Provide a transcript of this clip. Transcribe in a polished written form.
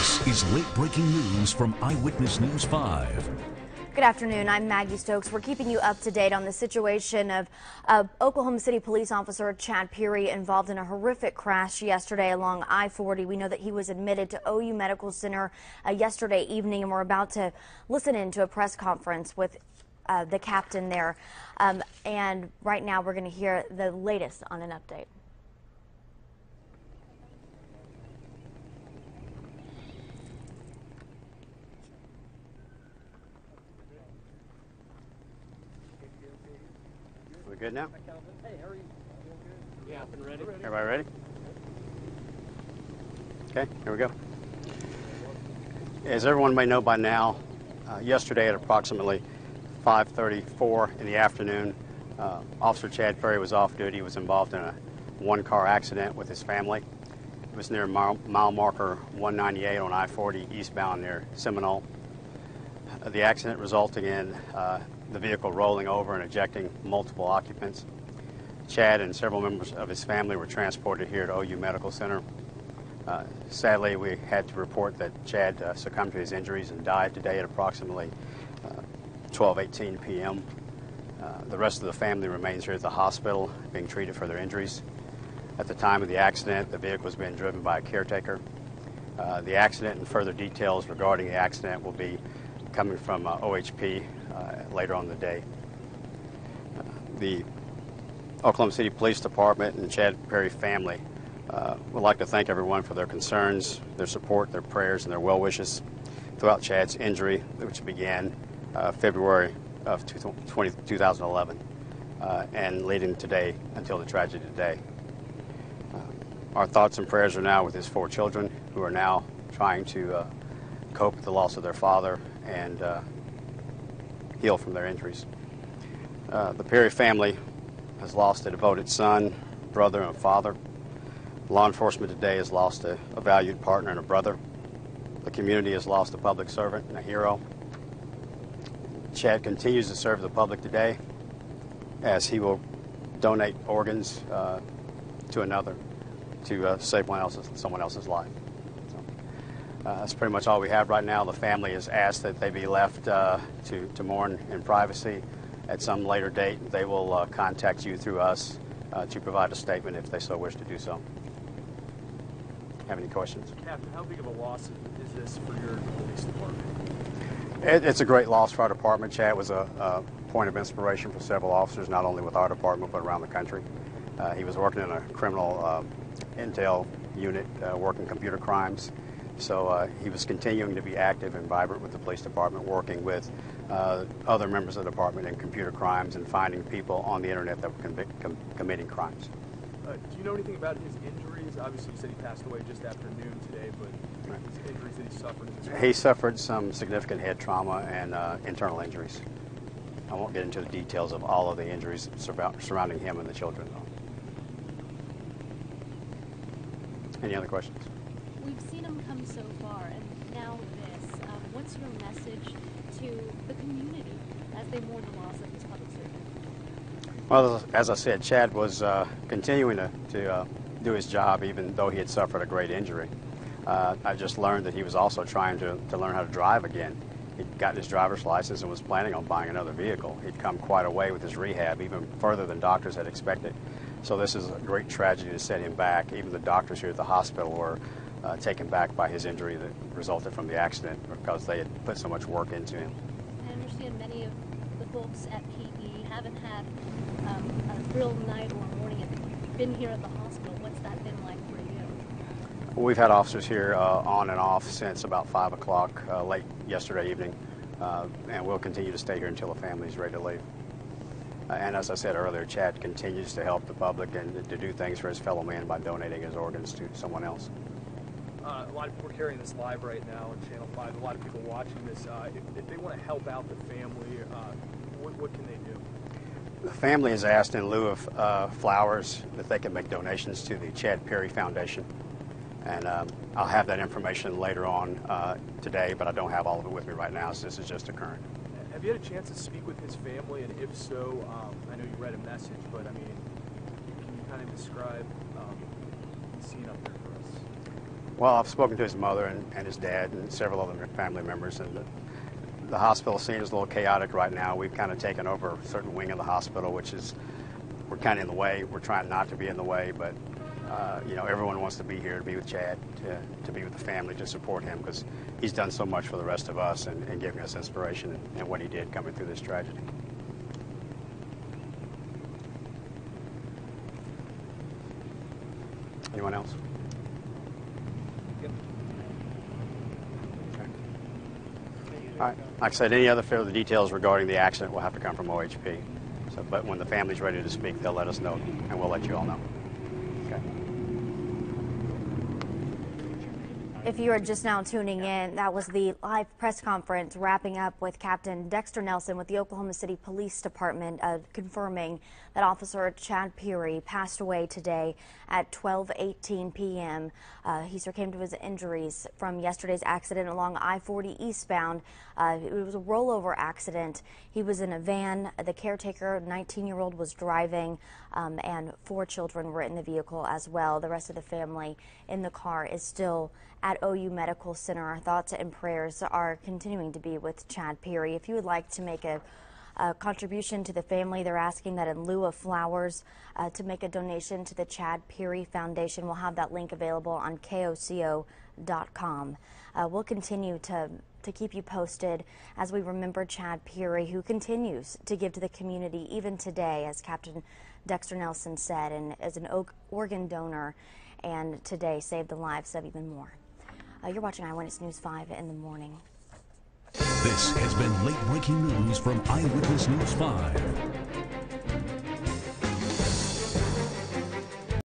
This is late-breaking news from Eyewitness News 5. Good afternoon. I'm Maggie Stokes. We're keeping you up to date on the situation of Oklahoma City police officer Chad Peary involved in a horrific crash yesterday along I-40. We know that he was admitted to OU Medical Center yesterday evening, and we're about to listen in to a press conference with the captain there. And right now we're going to hear the latest on an update. We good now? Hey, how are you? Yeah, up and ready. Everybody ready? Okay, here we go. As everyone may know by now, yesterday at approximately 5:34 in the afternoon, Officer Chad Peary was off duty. He was involved in a one-car accident with his family. It was near mile marker 198 on I-40 eastbound near Seminole. The accident resulting in the vehicle rolling over and ejecting multiple occupants. Chad and several members of his family were transported here to OU Medical Center. Sadly, we had to report that Chad succumbed to his injuries and died today at approximately 12:18 p.m. The rest of the family remains here at the hospital being treated for their injuries. At the time of the accident, the vehicle was being driven by a caretaker. The accident and further details regarding the accident will be coming from OHP later on in the day. The Oklahoma City Police Department and Chad Peary family would like to thank everyone for their concerns, their support, their prayers, and their well wishes throughout Chad's injury, which began February of 2011 and leading today until the tragedy today. Our thoughts and prayers are now with his 4 children who are now trying to cope with the loss of their father and heal from their injuries. The Peary family has lost a devoted son, brother, and father. Law enforcement today has lost a valued partner and a brother. The community has lost a public servant and a hero. Chad continues to serve the public today as he will donate organs to another to save someone else's life. That's pretty much all we have right now. The family has asked that they be left to mourn in privacy. At some later date, they will contact you through us to provide a statement if they so wish to do so. Have any questions? Captain, how big of a loss is this for your police department? It's a great loss for our department. Chad was a point of inspiration for several officers, not only with our department, but around the country. He was working in a criminal intel unit, working computer crimes. So he was continuing to be active and vibrant with the police department, working with other members of the department in computer crimes and finding people on the internet that were committing crimes. Do you know anything about his injuries? Obviously, you said he passed away just after noon today, but his injuries that he suffered in this crash? He suffered some significant head trauma and internal injuries. I won't get into the details of all of the injuries surrounding him and the children, though. Any other questions? We've seen him come so far, and now this. What's your message to the community as they mourn the loss of this public servant? Well, as I said, Chad was continuing to do his job even though he had suffered a great injury. I just learned that he was also trying to learn how to drive again. He'd gotten his driver's license and was planning on buying another vehicle. He'd come quite a way with his rehab, even further than doctors had expected. So this is a great tragedy to set him back. Even the doctors here at the hospital were taken back by his injury that resulted from the accident because they had put so much work into him. I understand many of the folks at PE haven't had a real night or morning and been here at the hospital. What's that been like for you? We've had officers here on and off since about 5 o'clock late yesterday evening, and we'll continue to stay here until the family is ready to leave. And as I said earlier, Chad continues to help the public and to do things for his fellow man by donating his organs to someone else. A lot of people are carrying this live right now on Channel 5. A lot of people watching this. If they want to help out the family, what can they do? The family has asked in lieu of flowers that they can make donations to the Chad Peary Foundation. And I'll have that information later on today, but I don't have all of it with me right now, so this is just a current. Have you had a chance to speak with his family? And if so, I know you read a message, but I mean, can you kind of describe the scene up there for us? Well, I've spoken to his mother and his dad and several other family members, and the hospital scene is a little chaotic right now. We've kind of taken over a certain wing of the hospital, which is, we're kind of in the way. We're trying not to be in the way, but you know, everyone wants to be here to be with Chad, to be with the family, to support him, because he's done so much for the rest of us and giving us inspiration in what he did coming through this tragedy. Anyone else? All right. Like I said, any other further details regarding the accident will have to come from OHP. So, but when the family's ready to speak, they'll let us know, and we'll let you all know. Okay. If you are just now tuning in, that was the live press conference wrapping up with Captain Dexter Nelson with the Oklahoma City Police Department confirming that Officer Chad Peary passed away today at 12:18 p.m. He succumbed to his injuries from yesterday's accident along I-40 eastbound. It was a rollover accident. He was in a van. The caretaker, 19-year-old, was driving, and 4 children were in the vehicle as well. The rest of the family in the car is still at OU Medical Center. Our thoughts and prayers are continuing to be with Chad Peary. If you would like to make a contribution to the family, they're asking that in lieu of flowers to make a donation to the Chad Peary Foundation. We'll have that link available on KOCO.com. We'll continue to keep you posted as we remember Chad Peary, who continues to give to the community even today, as Captain Dexter Nelson said, and as an organ donor, and today saved the lives of even more. You're watching Eyewitness News 5 in the morning. This has been late breaking news from Eyewitness News 5.